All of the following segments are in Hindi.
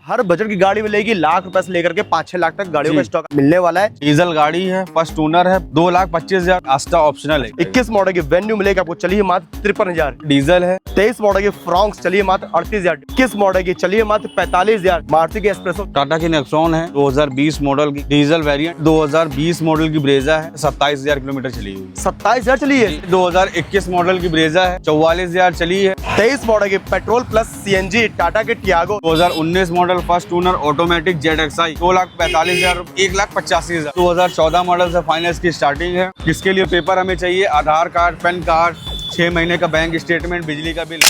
हर बजट की गाड़ी मिलेगी, लाख रुपए से लेकर के 5-6 लाख तक गाड़ियों का स्टॉक मिलने वाला है। डीजल गाड़ी है, फर्स्ट ओनर है, 2,25,000, आस्था ऑप्शनल है। 21 मॉडल की वेन्यू मिलेगी आपको, चलिए मात्र 53,000। डीजल है। 23 मॉडल की फ्रॉन्क्स चलिए मात्र 38,000। 21 मॉडल की चलिए मात्र 45,000। मारुति की एक्सप्रेसो। टाटा की नेक्सॉन है 2020 मॉडल की डीजल वेरिएंट। 2020 मॉडल की ब्रेजा है, 27,000 किलोमीटर चली हुई। 27,000 चली है। 2021 मॉडल की ब्रेजा है, 44,000 चली है। 23 मॉडल की पेट्रोल प्लस सीएनजी टाटा के Tiago. 2019 model first owner automatic ZXi, 2,45,000, 1,85,000। 2014 model से फाइनेंस की स्टार्टिंग है। जिसके लिए पेपर हमें चाहिए आधार कार्ड, पैन कार्ड, 6 महीने का बैंक स्टेटमेंट, बिजली का बिल।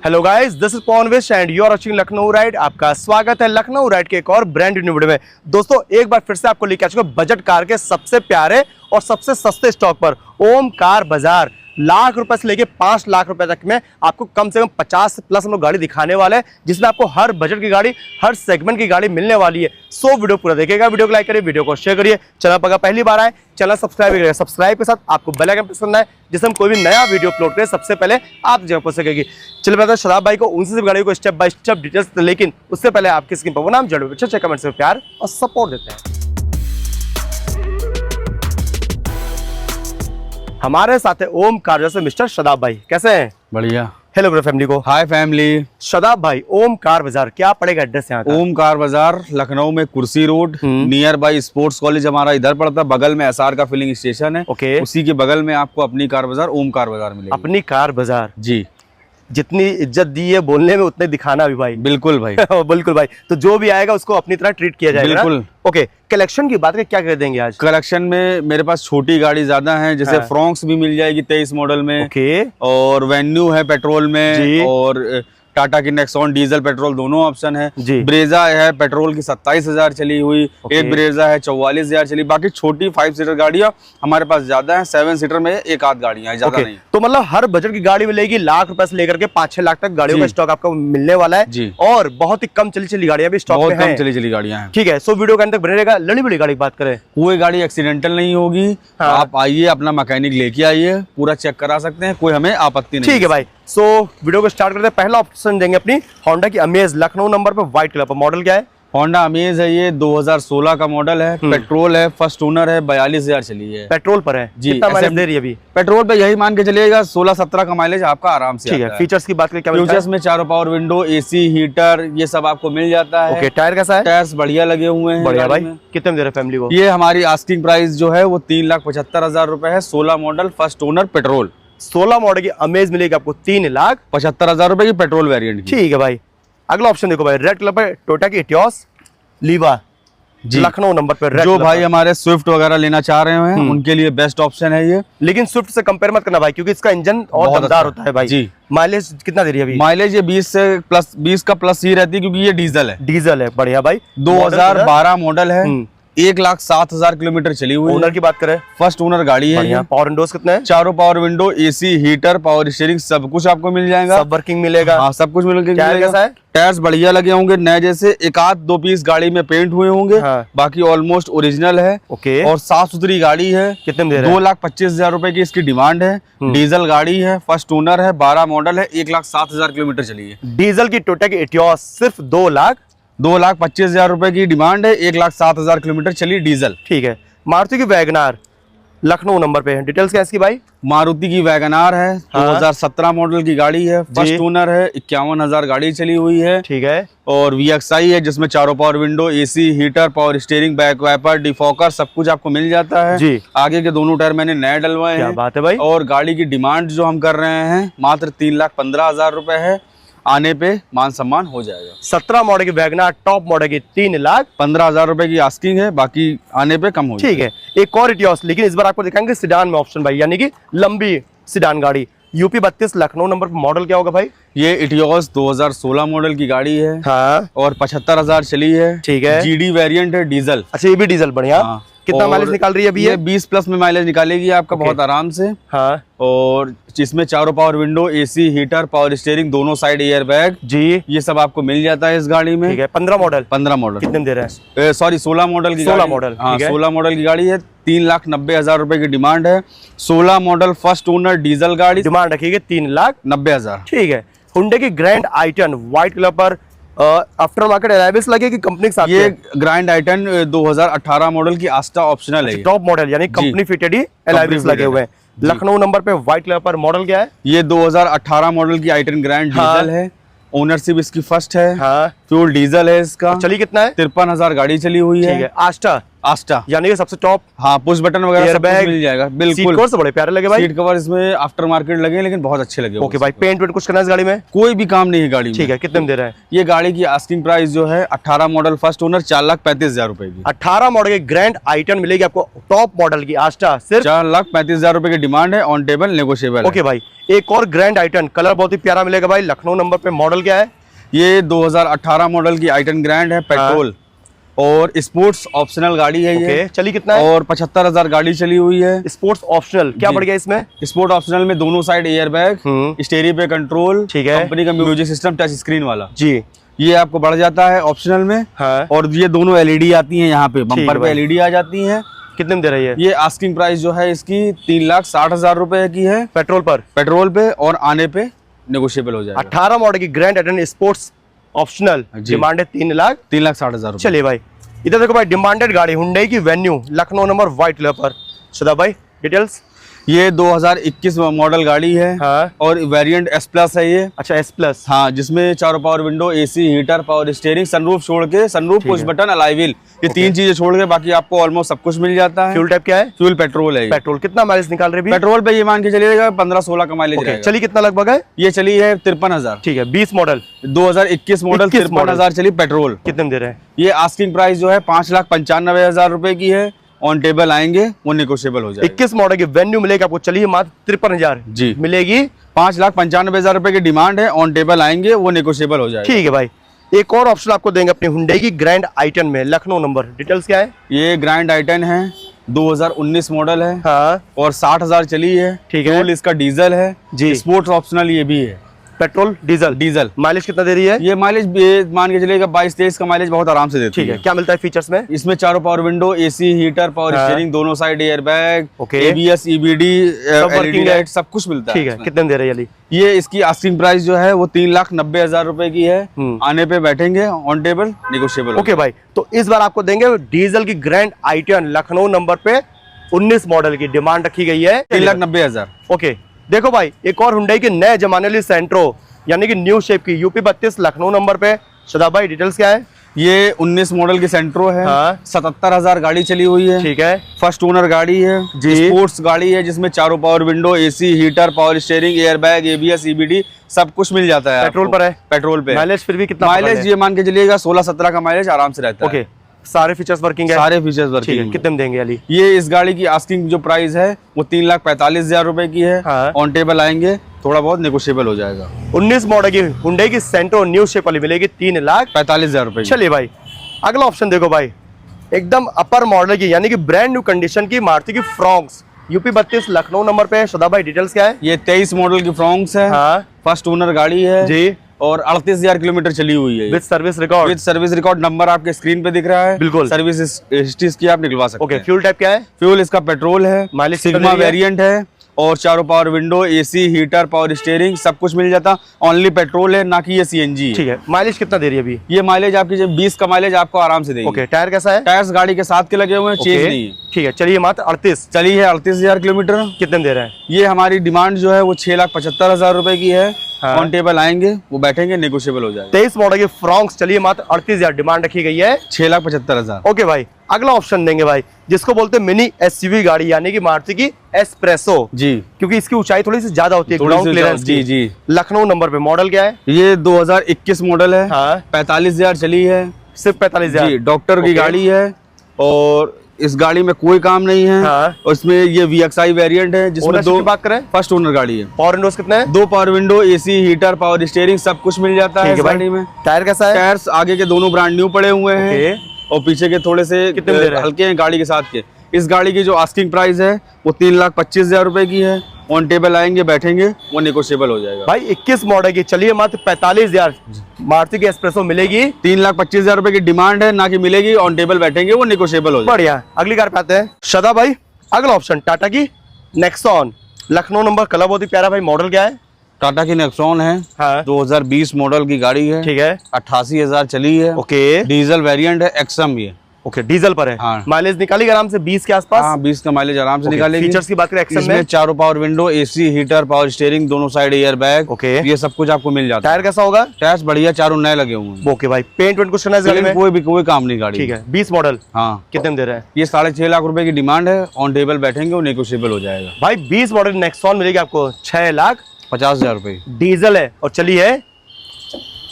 Hello guys, this is Pawan Vish and you are watching Lucknow ride. आपका स्वागत है लखनऊ राइड के एक और ब्रांड न्यू वीडियो में। दोस्तों एक बार फिर से आपको लेकर आ चुका बजट कार के सबसे प्यारे और सबसे सस्ते स्टॉक पर ओम कार बाजार। लाख रुपए से लेके 5 लाख रुपए तक में आपको कम से कम 50 प्लस हम लोग गाड़ी दिखाने वाले हैं, जिसमें आपको हर बजट की गाड़ी, हर सेगमेंट की गाड़ी मिलने वाली है। सो वीडियो पूरा देखिएगा, वीडियो को लाइक करिए, वीडियो को शेयर करिए। चैनल पर पहली बार आए चैनल सब्सक्राइब करिए। सब्सक्राइब के साथ आपको बेल आइकन प्रेस करना है, जिससे हम कोई भी नया वीडियो अपलोड करें सबसे पहले आप जगह पहुंच सकेगी। चलिए बताते हैं शदाब भाई को उनसे सब गाड़ी को स्टेप बाय स्टेप डिटेल्स, लेकिन उससे पहले आपकी स्क्रीन पर वो नाम जरूर अच्छे कमेंट से प्यार और सपोर्ट देते हैं। हमारे साथ है ओम कार बाजार से मिस्टर शदाब भाई, कैसे हैं? बढ़िया। हेलो ब्रो फैमिली को। हाय फैमिली। शदाब भाई, ओम कार बाजार क्या पड़ेगा एड्रेस यहाँ का? ओम कार बाजार लखनऊ में कुर्सी road, near by sports college हमारा इधर पड़ता है। बगल में एसआर का फिलिंग स्टेशन है। ओके। उसी के बगल में आपको अपनी कार बाजार, ओम कार बाजार मिलेगी। अपनी कार बाजार जी। जितनी इज्जत दी है बोलने में, उतने दिखाना भी भाई। बिल्कुल भाई। बिल्कुल भाई। तो जो भी आएगा उसको अपनी तरह ट्रीट किया जाएगा। बिल्कुल। ओके, कलेक्शन की बात करें, क्या कर देंगे आज? कलेक्शन में मेरे पास छोटी गाड़ी ज्यादा है, जैसे फ्रॉन्क्स भी मिल जाएगी 23 मॉडल में। ओके। और वेन्यू है पेट्रोल में जी। और टाटा की नेक्सॉन डीजल पेट्रोल दोनों ऑप्शन है। जी। ब्रेजा है पेट्रोल की 27,000 चली हुई। एक ब्रेजा है 44,000 चली। बाकी छोटी 5 सीटर गाड़ियां हमारे पास ज्यादा है। 7 सीटर में एक आध गाड़ियां है, ज्यादा नहीं। तो मतलब हर बजट की गाड़ी मिलेगी, लाख रुपए से लेकर के 5-6 लाख तक गाड़ियों का स्टॉक आपको मिलने वाला है। जी। और बहुत ही कम चली गाड़ियां भी स्टॉक में बहुत हैं। कम चली गाड़ियां हैं। ठीक है, सो वीडियो के अंदर बने रहेगा। लड़ी बड़ी गाड़ी की बात करें, कोई गाड़ी एक्सीडेंटल नहीं होगी। आप आइए, अपना मैकेनिक लेके आइए, पूरा चेक करा सकते हैं, कोई हमें आपत्ति नहीं। ठीक है भाई। सो वीडियो को स्टार्ट करते हैं। पहला ऑप्शन देंगे अपनी होंडा की अमेज, लखनऊ नंबर पे, व्हाइट कलर पर। मॉडल क्या है? होंडा अमेज है, ये 2016 का मॉडल है। पेट्रोल है, फर्स्ट ओनर है, 42,000 चली है। पेट्रोल पर है जी। कितना माइलेज दे रही है अभी? पेट्रोल पे यही मान के चलिएगा 16-17 का माइलेज आपका आराम से। ठीक है। फीचर्स की बात करें, क्या फीचर्स में चारों पावर विंडो, एसी, हीटर, ये सब आपको मिल जाता है। ओके। टायर कैसा है? टायर्स बढ़िया लगे हुए हैं। बढ़िया भाई। कितने में दे रहे फैमिली को? ये हमारी आस्किंग प्राइस जो है वो 3,75,000 रुपए है। 16 model, first owner, petrol. 16 model की अमेज मिलेगी आपको 3,75,000 रुपए की पेट्रोल वेरिएंट की। ठीक है भाई। अगला ऑप्शन देखो भाई, रेड कलर पर टोयोटा की इटियोस लीवा, लखनऊ नंबर पर। जो भाई हमारे स्विफ्ट वगैरह लेना चाह रहे हैं उनके लिए बेस्ट ऑप्शन है ये। लेकिन स्विफ्ट से कंपेयर मत करना भाई, क्योंकि इसका इंजन और दमदार होता है भाई। जी। माइलेज कितना दे रही है अभी? माइलेज ये 20 का प्लस ही रहती है, क्योंकि ये डीजल है। डीजल है। बढ़िया भाई। 2012 मॉडल है। 1,07,000 किलोमीटर चली हुई। ओनर की बात करें, फर्स्ट ओनर गाड़ी है। पावर विंडोज कितने हैं? चारों power window, AC, heater, power steering, सब कुछ आपको मिल जाएगा। सब वर्किंग मिलेगा। हाँ, सब कुछ मिलेगा। टायर कैसा है? टायर्स बढ़िया लगे होंगे, नए जैसे। एक आध 2 पीस गाड़ी में पेंट हुए होंगे। बाकी ऑलमोस्ट ओरिजिनल है। ओके। और साफ सुथरी गाड़ी है। कितने में दे रहे हैं? 2,25,000 रुपए की इसकी डिमांड है। डीजल गाड़ी है, फर्स्ट ओनर है, 12 मॉडल है, 1,07,000 किलोमीटर चली है। डीजल की टोयोटा की इटियोस सिर्फ 2,25,000 रुपए की डिमांड है, 1,07,000 किलोमीटर चली डीजल। ठीक है। मारुति की वैगनार, लखनऊ नंबर पे है। डिटेल्स क्या है इसकी भाई? मारुति की वैगनार है, 2017 मॉडल की गाड़ी है, फर्स्ट ओनर है, 51,000 गाड़ी चली हुई है। ठीक है। और VXI है, जिसमें चारों power window, AC, heater, power steering, back wiper, defogger, सब कुछ आपको मिल जाता है। जी। आगे के दोनों टायर मैंने नए डलवाए हैं। क्या बात है भाई। और गाड़ी की डिमांड जो हम कर रहे हैं मात्र 3,15,000 रुपए है। आने पे मान सम्मान हो जाएगा। 17 मॉडल की वैगनार टॉप मॉडल की 3,15,000 रुपए की आस्किंग है, बाकी आने पे कम हो जाएगा। ठीक है। एक और इटियोस, लेकिन इस बार आपको दिखाएंगे सिडान में ऑप्शन भाई, यानी कि लंबी सिडान गाड़ी। यूपी 32 लखनऊ नंबर पर। मॉडल क्या होगा भाई? ये इटियोस 2016 मॉडल की गाड़ी है। हाँ। और 75,000 चली है। ठीक है। GD वेरिएंट है, डीजल। अच्छा, ये भी डीजल। बढ़िया। हाँ। कितना माइलेज निकाल रही है अभी? ये 20 प्लस में माइलेज निकालेगी आपका बहुत आराम से। हाँ। और जिसमें चारों power window, AC, heater, power steering, दोनों साइड एयर बैग, जी, ये सब आपको मिल जाता है इस गाड़ी में। ठीक है। 15 मॉडल। 15 मॉडल कितने दे रहे हैं? सॉरी 16 मॉडल की 16 मॉडल। हाँ, 16 मॉडल की गाड़ी है। 3,90,000 रुपए की डिमांड है। 16 मॉडल, फर्स्ट ओनर, डीजल गाड़ी। डिमांड रखिएगा 3,90,000। ठीक है। हुंडई की ग्रैंड आई10 व्हाइट कलर पर आफ्टर मार्केट अराइवल्स लगे कि कंपनी के साथ ये ग्रैंड आई10 2018 मॉडल की आस्टा ऑप्शनल है। टॉप मॉडल यानी कंपनी फिटेड ही अराइवल्स लगे हुए हैं। लखनऊ नंबर पे व्हाइट कलर पर मॉडल क्या है? ये 2018 मॉडल की आई10 ग्रैंड डीजल है। ओनरशिप इसकी फर्स्ट है। हाँ। फ्यूल डीजल है इसका। चली कितना है? 53,000 गाड़ी चली हुई है। ठीक है। आस्टा आस्टा यानी कि सबसे टॉप। हाँ, पुश बटन वगैरह सब कुछ मिल जाएगा। बिल्कुल। सीट कवर से बड़े प्यारे लगे भाई। सीट कवर इसमें आफ्टर मार्केट लगे लेकिन बहुत अच्छे लगे। ओके भाई, पेंट वेंट कुछ करना है इस गाड़ी में? कोई भी काम नहीं है गाड़ी में। ठीक है, कितने में दे रहा है? ये गाड़ी की आस्किंग प्राइस जो है 18 मॉडल फर्स्ट ओनर 4,35,000 रुपए की। 18 मॉडल की ग्रैंड आई10 मिलेगी आपको टॉप मॉडल की आस्टा सिर्फ 4,35,000 रुपए की डिमांड है। On table negotiable. ओके भाई, एक और ग्रैंड आई10 कलर बहुत ही प्यारा मिलेगा भाई। लखनऊ नंबर पे मॉडल क्या है? ये 2018 मॉडल की आई10 ग्रैंड है। पेट्रोल और स्पोर्ट्स ऑप्शनल गाड़ी है ये। चली कितना है? और 75,000 गाड़ी चली हुई है। स्पोर्ट्स ऑप्शनल क्या बढ़ गया इसमें? स्पोर्ट ऑप्शनल में दोनों साइड एयर बैग, स्टीयरिंग पे कंट्रोल, ठीक है। कंपनी का म्यूजिक सिस्टम टच स्क्रीन वाला जी, ये आपको बढ़ जाता है ऑप्शनल में। हाँ। और ये दोनों एलईडी आती हैं यहाँ पे, बम्पर पे एलईडी आ जाती है। कितने में दे रही है? ये आस्किंग प्राइस जो है इसकी 3,60,000 रुपए की है पेट्रोल पर। पेट्रोल पे, और आने पे नेगोशिएबल हो जाएगा। 18 मॉडल की ग्रैंड आई10 स्पोर्ट्स ऑप्शनल, डिमांड है 3,60,000 चलिए भाई, इधर देखो भाई, डिमांडेड गाड़ी हुंडई की venue Lucknow number white colour पर। सदा भाई डिटेल्स। ये 2021 मॉडल गाड़ी है। हाँ। और वेरिएंट एस प्लस है ये। अच्छा, एस प्लस। हाँ, जिसमें चारों power window, AC, heater, power steering, sunroof छोड़ के, sunroof, push button, alloy wheel, ये तीन चीजें छोड़ के बाकी आपको ऑलमोस्ट सब कुछ मिल जाता है। फ्यूल टाइप क्या है? फ्यूल पेट्रोल है। पेट्रोल कितना माइलेज निकाल रहे? पेट्रोल पे ये मान के चलिएगा 15-16 का माइलेज रहेगा। चली कितना लगभग है? ये चली है 53,000। ठीक है। 20 मॉडल 2021 मॉडल 53,000 चली पेट्रोल। कितने में दे रहे हैं? ये आस्किंग प्राइस जो है 5,95,000 रुपए की है। ऑन टेबल आएंगे वो नेगोशिएबल हो जाएगा। 21 मॉडल की वेन्यू मिलेगी आपको, चलिए मात्र 53,000 जी मिलेगी। 5,95,000 रुपए की डिमांड है। ऑन टेबल आएंगे वो नेगोशिएबल हो जाएगा। ठीक है भाई, एक और ऑप्शन आपको देंगे अपनी हुंडई की ग्रैंड आई10 में। लखनऊ नंबर डिटेल्स क्या है? ये ग्रैंड आई10 है, 2019 मॉडल है। हाँ। और 60,000 चली है। ठीक है। फ्यूल इसका डीजल है जी। स्पोर्ट्स ऑप्शनल ये भी है। Petrol diesel. माइलेज कितना दे रही है? ये माइलेज मान के चलिएगा 22-23 का माइलेज बहुत आराम से देती ठीक है। क्या मिलता है फीचर्स में? इसमें चारों power window, AC, heater, power steering, दोनों side air bag, ABS, EBD, LED light, सब कुछ मिलता है। ठीक है। कितने दे रही है? ये इसकी आस्किंग प्राइस जो है वो 3,90,000 रुपए की है। आने पे बैठेंगे ऑन टेबल नेगोशिएबल। ओके भाई, तो इस बार आपको देंगे डीजल की ग्रैंड आई10 लखनऊ नंबर पे 19 मॉडल की, डिमांड रखी गई है 3,90,000। ओके, देखो भाई, एक और हुंडई की नए जमाने वाली सेंट्रो यानी कि न्यू शेप की यूपी 32 लखनऊ नंबर पे। सदा भाई डिटेल्स क्या है? ये 19 मॉडल की सेंट्रो है। हाँ। 77,000 गाड़ी चली हुई है। ठीक है। फर्स्ट ओनर गाड़ी है जी। स्पोर्ट्स गाड़ी है जिसमें चारों power window, AC, heater, power steering, air bag, ABS, EBD सब कुछ मिल जाता है। पेट्रोल पर है? पेट्रोल पे। माइलेज फिर भी कितना? माइलेज ये मान के चलिएगा 16-17 का माइलेज आराम से रहता है। ओके, सारे फीचर्स वर्किंग है? सारे फीचर्स वर्किंग है। कितने में देंगे अली? ये इस गाड़ी की आस्किंग जो प्राइस है वो 3,45,000 रुपए की है। हाँ। ऑन टेबल आएंगे थोड़ा बहुत नेगोशिएबल हो जाएगा। 19 मॉडल की हुंडई की सेंट्रो न्यू शेप वाली मिलेगी 3,45,000 रुपए। चलिए भाई, अगला ऑप्शन देखो भाई, एकदम अपर मॉडल की यानी कि ब्रांड न्यू कंडीशन की मारुति की फ्रॉन्क्स यूपी 32 लखनऊ नंबर पे। सदा भाई डिटेल्स क्या है? ये 23 मॉडल की फ्रॉन्क्स है। हाँ। फर्स्ट ओनर गाड़ी है जी। और 38,000 किलोमीटर चली हुई है। With service record. With service record number आपके स्क्रीन पे दिख रहा है। बिल्कुल। सर्विस हिस्ट्री की आप निकलवा सकते हैं। ओके, फ्यूल टाइप क्या है? फ्यूल इसका पेट्रोल है। माइलेज सिग्मा वेरिएंट है और चारों power window, AC, heater, power steering सब कुछ मिल जाता। ओनली पेट्रोल है, ना कि ये सीएनजी। ठीक है। माइलेज कितना दे रही है अभी? ये माइलेज आपकी 20 का माइलेज आपको आराम से देगी। ओके, टायर कैसा है? टायर्स गाड़ी के साथ के लगे हुए हैं, चेंज नहीं है। ठीक है, चलिए मात्र 38 चली है 38,000 किलोमीटर। कितने दे रहे हैं? ये हमारी डिमांड जो है वो 6,75,000 रुपए की है। हाँ। ऑन टेबल आएंगे वो बैठेंगे नेगोशिएबल हो जाएगा। 23 मॉडल की फ्रॉन्क्स चलिए मात्र 38,000 डिमांड रखी गई है। 6,75,000। ओके भाई, अगला ऑप्शन देंगे भाई जिसको बोलते हैं मिनी एसयूवी गाड़ी यानी कि मारुति की एस्प्रेसो जी, क्योंकि इसकी ऊंचाई थोड़ी सी ज्यादा होती है। थोड़ी ग्राउंड सी क्लियरेंस जी जी। लखनऊ नंबर पे मॉडल क्या है? ये 2021 मॉडल है। हाँ। 45,000 चली है। सिर्फ 45,000 जी, डॉक्टर की ओके। गाड़ी है और इस गाड़ी में कोई काम नहीं है। हाँ। और इसमें ये VXI वेरिएंट है जिसमें ओनरशिप दो की बात करें, फर्स्ट ओनर गाड़ी है। पावर विंडोज कितने हैं? 2 power window, AC, heater, power steering सब कुछ मिल जाता है इस गाड़ी में। टायर कैसा है? टायर्स आगे के दोनों ब्रांड न्यू पड़े हुए हैं और पीछे के थोड़े से कितने में दे रहे हैं? हल्के हैं गाड़ी के साथ के। इस गाड़ी की जो आस्किंग प्राइस है वो 3,25,000 रुपए की है। ऑन टेबल आएंगे बैठेंगे वो नेगोशिएबल हो जाएगा। भाई 21 मॉडल की चलिए मात्र 45,000 मारुति की एस्प्रेसो मिलेगी। 3,25,000 रुपए की डिमांड है, ना कि मिलेगी। ऑन टेबल बैठेंगे वो नेगोशिएबल हो जाएगा। बढ़िया, अगली कार पे आते हैं। सदा भाई, अगला ऑप्शन टाटा की नेक्सॉन लखनऊ नंबर, कलर बहुत ही प्यारा भाई, मॉडल क्या है? टाटा की नेक्सॉन है, हाँ 2020 मॉडल की गाड़ी है, ठीक है। 88,000 चली है। ओके डीजल वेरिएंट है, एक्सम ये। ओके डीजल पर है। हाँ। माइलेज निकालेगी आराम से 20 के आसपास। हाँ 20 का माइलेज आराम से निकालेगी। फीचर्स की बात करें एक्शन में, इसमें चारों power window, AC, heater, power steering, दोनों साइड एयर बैग, ओके ये सब कुछ आपको मिल जाता है। टायर कैसा होगा? टायर्स बढ़िया, चारों नए लगे हुए हैं। ओके भाई, पेंट वेंट कुछ करना है इस गाड़ी में? कोई काम नहीं गाड़ी। ठीक है। 20 मॉडल, हाँ कितने में दे रहे हैं? ये 6.5 लाख रुपए की डिमांड है। ऑन टेबल बैठेंगे वो नेगोशिएबल हो जाएगा। भाई 20 मॉडल नेक्सॉन मिलेगी आपको 6,50,000 रुपए। डीजल है और चली है,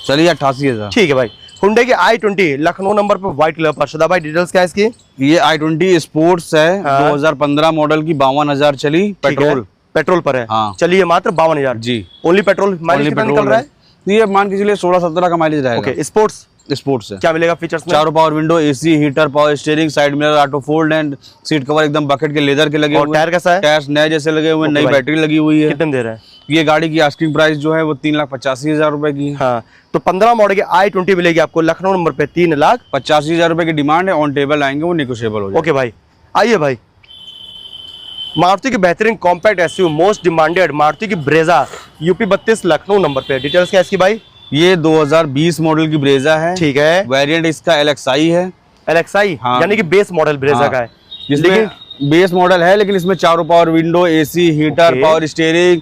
चलिए 88,000। ठीक है भाई। हुंडई की i20 लखनऊ नंबर पर व्हाइट कलर पर। सदा भाई डिटेल्स क्या है इसकी? ये i20 स्पोर्ट्स है, हाँ। 2015 मॉडल की, 52,000 चली, पेट्रोल। पेट्रोल पर है। हाँ। चलिए मात्र 52,000 जी। Only petrol. माइलेज कितना निकल रहा है? ये मान के चलिए 16-17 का माइलेज रहेगा। ओके स्पोर्ट्स स्पोर्ट्स है। क्या मिलेगा फीचर्स में? चारों power window, AC, heater, power steering, side mirror, auto fold and seat cover एकदम बकेट के लेदर के लगे और हुए हैं। टायर कैसा है? टायर्स नए जैसे लगे हुए हैं, ओके नई भाई। बैटरी लगी हुई है। कितने में दे रहे हैं? ये गाड़ी की आस्किंग प्राइस जो है वो 3,85,000 रुपए की है। हाँ तो 15 मॉडल की i20 मिलेगी आपको लखनऊ नंबर पे 3,85,000 रुपए की डिमांड है। ऑन टेबल आएंगे वो निगोशिएबल हो जाएगा। ओके भाई आइए भाई। मारुति की बेहतरीन compact SUV most demanded Maruti की ब्रेजा यूपी 32 लखनऊ नंबर पे। डिटेल्स क्या है इसकी भाई? ये 2020 मॉडल की ब्रेजा है, ठीक है। वेरिएंट इसका LXI है। LXI हाँ। यानी कि बेस मॉडल ब्रेजा हाँ। का है। जिसमें बेस मॉडल है, लेकिन इसमें चारों power window, AC, heater, okay. Power steering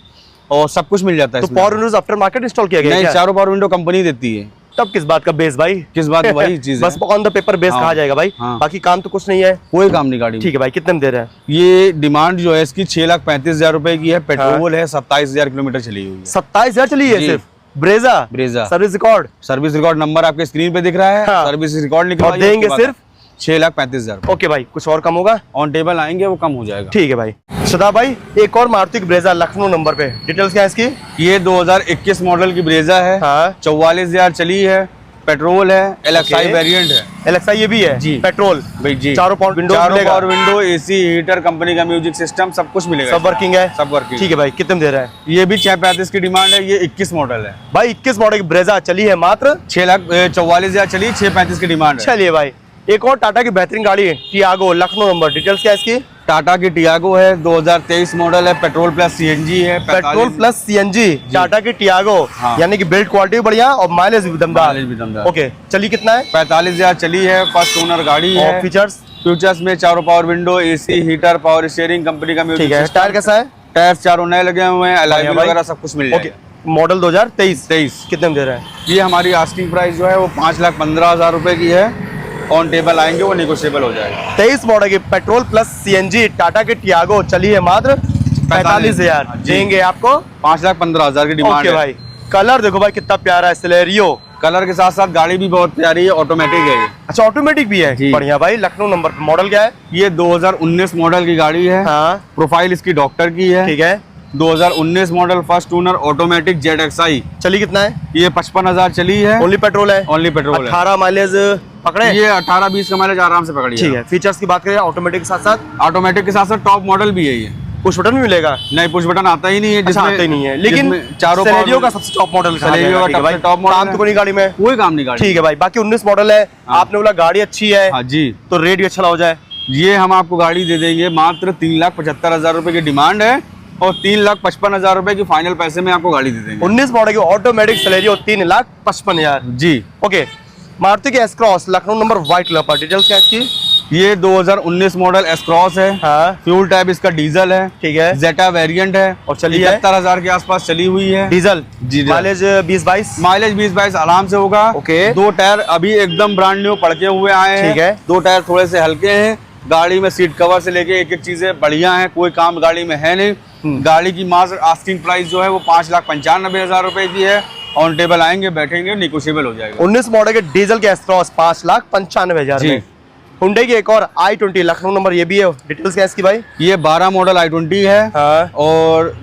और सब कुछ मिल जाता है तो इसमें। Power Windows after market install किया गया है नहीं, क्या? चारों पावर विंडो कंपनी देती है। तब किस बात का बेस भाई? किस बात की वही चीज है। बस ऑन द पेपर बेस हाँ। कहा जाएगा भाई। हाँ। बाकी काम तो कुछ नहीं है। कोई काम नहीं गाड़ी में। ठीक है भाई, कितने में दे रहे हैं? ये डिमांड जो है इसकी 6,35,000 रुपए की है। पेट्रोल है, 27,000 किलोमीटर चली हुई है। 27,000 चली है जी। सिर्फ Brezza. Brezza service record service record number आपके स्क्रीन पे दिख रहा है। हाँ। सर्विस रिकॉर्ड और निकलवाइए, देंगे उसके बाद सिर्फ 6,35,000। ओके भाई, कुछ और कम होगा? ऑन टेबल आएंगे वो कम हो जाएगा। ठीक है भाई। सदा भाई एक और मारुति की ब्रेजा लखनऊ नंबर पे। डिटेल्स क्या है इसकी? ये 2021 मॉडल की ब्रेजा है। हाँ 44,000 चली है, पेट्रोल है, LXI ओके। वेरिएंट है। LXI ये भी है जी। पेट्रोल। भाई जी, चारों पावर विंडो चारों मिलेगा? Power window, AC, heater, company का म्यूजिक सिस्टम, सब कुछ मिलेगा। सब वर्किंग है? सब वर्किंग। ठीक है भाई, कितने में दे रहा है? ये भी 6,35 की डिमांड है। ये 21 मॉडल है भाई 21 मॉडल की ब्रेजा चली है मात्र 6,44,000 चली, 6,35 की डिमांड है। चलिए भाई। एक और टाटा की बेहतरीन गाड़ी है टियागो लखनऊ नंबर। डिटेल्स क्या है इसकी? टाटा की टियागो है, 2023 मॉडल है, पेट्रोल प्लस CNG है। पेट्रोल प्लस CNG टाटा की टियागो। हाँ। यानी कि बिल्ड क्वालिटी भी बढ़िया और माइलेज भी दमदार। माइलेज भी दमदार। ओके चलिए कितना है? 45,000 चली है, फर्स्ट ओनर गाड़ी और है। फीचर्स? फ्यूचर्स में चारों power window, AC, heater, power steering, company का म्यूजिक ठीक है। सिस्टम। टायर कैसा है? टायर चारों नए लगे हुए हैं, बढ़िया एलॉय भाई। वगैरह सब कुछ मिल ओके जाएगा। मॉडल 2023 23 कितने में दे रहा है? ये हमारी आस्किंग प्राइस जो है वो 5,15,000 रुपए की है। ऑन टेबल आएंगे वो निगोशिएबल हो जाएगा। 23 मॉडल की पेट्रोल प्लस CNG टाटा की टियागो चली है मात्र 45,000 जी। देंगे आपको। 5,15,000 की डिमांड ओके है। भाई। कलर देखो भाई कितना प्यारा है, सिलेरियो। कलर के साथ साथ गाड़ी भी बहुत प्यारी है, ऑटोमेटिक है ये। अच्छा ऑटोमेटिक भी है? जी। बढ़िया भाई। लखनऊ नंबर पे। मॉडल क्या है? ये 2019 मॉडल की गाड़ी है। हाँ प्रोफाइल इसकी डॉक्टर की है। ठीक है। 2019 model first owner automatic ZXI। चली कितना है? ये 55,000 चली है। ओनली पेट्रोल है? ओनली पेट्रोल है। 18 माइलेज पकड़े? ये 18-20 का माइलेज आराम से पकड़िए। ठीक है। फीचर्स की बात करें ऑटोमेटिक के साथ साथ? ऑटोमेटिक के साथ साथ टॉप मॉडल भी है ये। पुश बटन भी मिलेगा? नहीं, पुश बटन आता ही नहीं है। अच्छा आता ही नहीं है, लेकिन जिसमें चारों Celerio पावर का सबसे टॉप मॉडल कहा Celerio जाएगा। का ठीक है भाई। सबसे टॉप मॉडल काम है। तो कोई नहीं गाड़ी में? कोई काम नहीं गाड़ी। ठीक है भाई। बाकी 19 मॉडल है। हाँ। आपने बोला गाड़ी अच्छी है हाँ जी, तो रेट भी अच्छा हो जाए। ये हम आपको गाड़ी दे देंगे मात्र 3,75,000 रुपए की डिमांड है और 3,55,000 रुपए की फाइनल पैसे में आपको गाड़ी दे देंगे। 19 मॉडल की ऑटोमेटिक Celerio 3,55,000। जी। ओके। मारुति की S cross Lucknow number white colour पर। डिटेल्स क्या है इसकी? ये 2019 मॉडल एस क्रॉस है। हाँ फ्यूल टाइप इसका डीजल है। ठीक है। जेटा वेरिएंट है और चली है? 71,000 के आसपास चली हुई है। डीजल। जी। माइलेज 20-22? माइलेज 20-22 आराम से होगा। ओके। 2 टायर अभी एकदम ब्रांड न्यू पड़के हुए आए हैं। ठीक है। 2 टायर थोड़े से हल्के हैं। गाड़ी में सीट कवर से लेके एक एक चीजें बढ़िया हैं, कोई काम गाड़ी में है नहीं। गाड़ी की मात्र आस्किंग प्राइस जो है वो 5,95,000 रुपए की है। ऑन टेबल आएंगे, बैठेंगे, निगोशिएबल हो जाएगा। 19 मॉडल के डीजल के एस क्रॉस 5,95,000 जी। में। हुंडई की एक और i20 लखनऊ नंबर ये भी है। डिटेल्स क्या है इसकी भाई? ये 12 मॉडल i20 है। हाँ और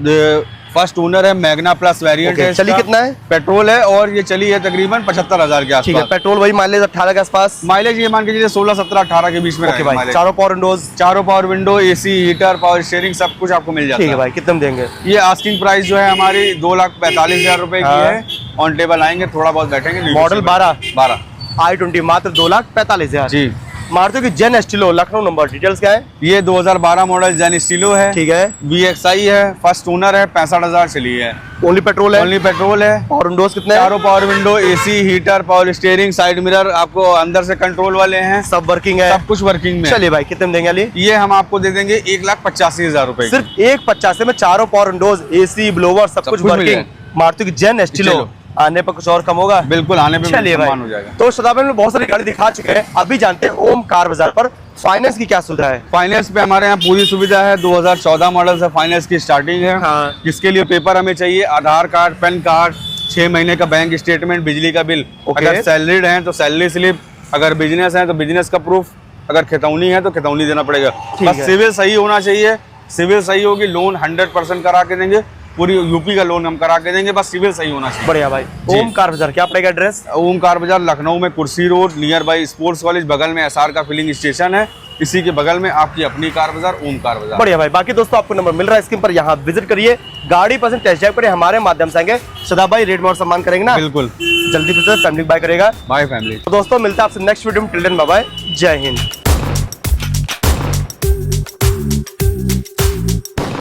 फर्स्ट ओनर है, मैग्ना प्लस वेरिएंट ओके, है। चली इसका। कितना है? पेट्रोल है और ये चली है तकरीबन 75,000 के ठीक है। आसपास। पेट्रोल वही माइलेज 18 के आसपास? माइलेज ये मान के चलिए 16, 17, 18 के बीच में ओके रहेगा भाई। माइलेज। चारों पावर विंडोज? चारों power window, AC, heater, power steering सब कुछ आपको मिल जाता ठीक है भाई। कितने में देंगे? ये आस्किंग प्राइस जो है हमारी 2,45,000 रुपए की हाँ। है। ऑन टेबल आएंगे, थोड़ा बहुत बैठेंगे। मॉडल 12 12 i20 मात्र 2,45,000। जी। मारुति की जेन स्टिलो लखनऊ नंबर, डिटेल्स क्या है? ये 2012 मॉडल जेन स्टीलो है, ठीक है। VXI है, फर्स्ट ओनर है, 65,000 चली है। ओनली पेट्रोल है? ओनली पेट्रोल है। और विंडोज कितने हैं? चारों power window, AC, heater, power steering, side mirror आपको अंदर से कंट्रोल वाले हैं, सब वर्किंग है? सब कुछ वर्किंग में है। चलिए भाई, कितने में देंगे अली? ये हम आपको दे देंगे 1,85,000 रुपए की। सिर्फ 1,85 में चारों पावर विंडोज, AC, ब्लोवर सब कुछ कुछ मिल वर्किंग। मारुति की जेन स्टिलो, स्टिलो। आने पर कुछ और कम होगा? बिल्कुल, आने पे चलिए भाई, सम्मान हो जाएगा। तो शताब्दी में बहुत सारी गाड़ी दिखा चुके हैं, अभी जानते हैं ओम कार बाजार पर फाइनेंस की क्या सुविधा है? फाइनेंस पे हमारे यहाँ पूरी सुविधा है। 2014 मॉडल से फाइनेंस की स्टार्टिंग है। हाँ। जिसके लिए पेपर हमें चाहिए आधार कार्ड, पैन कार्ड, 6 महीने का बैंक स्टेटमेंट, बिजली का बिल। ओके। अगर सैलरीड हैं तो सैलरी स्लिप, अगर बिजनेस है तो बिजनेस का प्रूफ, अगर खितौनी है तो खितौनी देना पड़ेगा। ठीक बस है। सिविल सही होना चाहिए। सिविल सही होगी, लोन 100% करा के देंगे। पूरी यूपी का लोन हम करा के देंगे, बस सिविल सही होना चाहिए। बढ़िया भाई। जी। ओम कार बाजार क्या पड़ेगा एड्रेस? ओमकार बाजार लखनऊ में कुर्सी road, near by sports college, बगल में SR का फिलिंग स्टेशन है। इसी के बगल में आपकी अपनी कार बाजार, ओमकार बाजार। बढ़िया भाई। बाकी दोस्तों आपको नंबर मिल रहा है स्क्रीन पर, यहाँ विजिट करिए, गाड़ी पसंद टेस्ट ड्राइव करिए, हमारे माध्यम से आएंगे। शदाब भाई रेट में और सम्मान करेंगे ना? बिल्कुल। जल्दी से फैमिली बाय करेगा। Bye family. तो दोस्तों मिलता है आपसे नेक्स्ट वीडियो में। टिल देन बाय बाय, जय हिंद।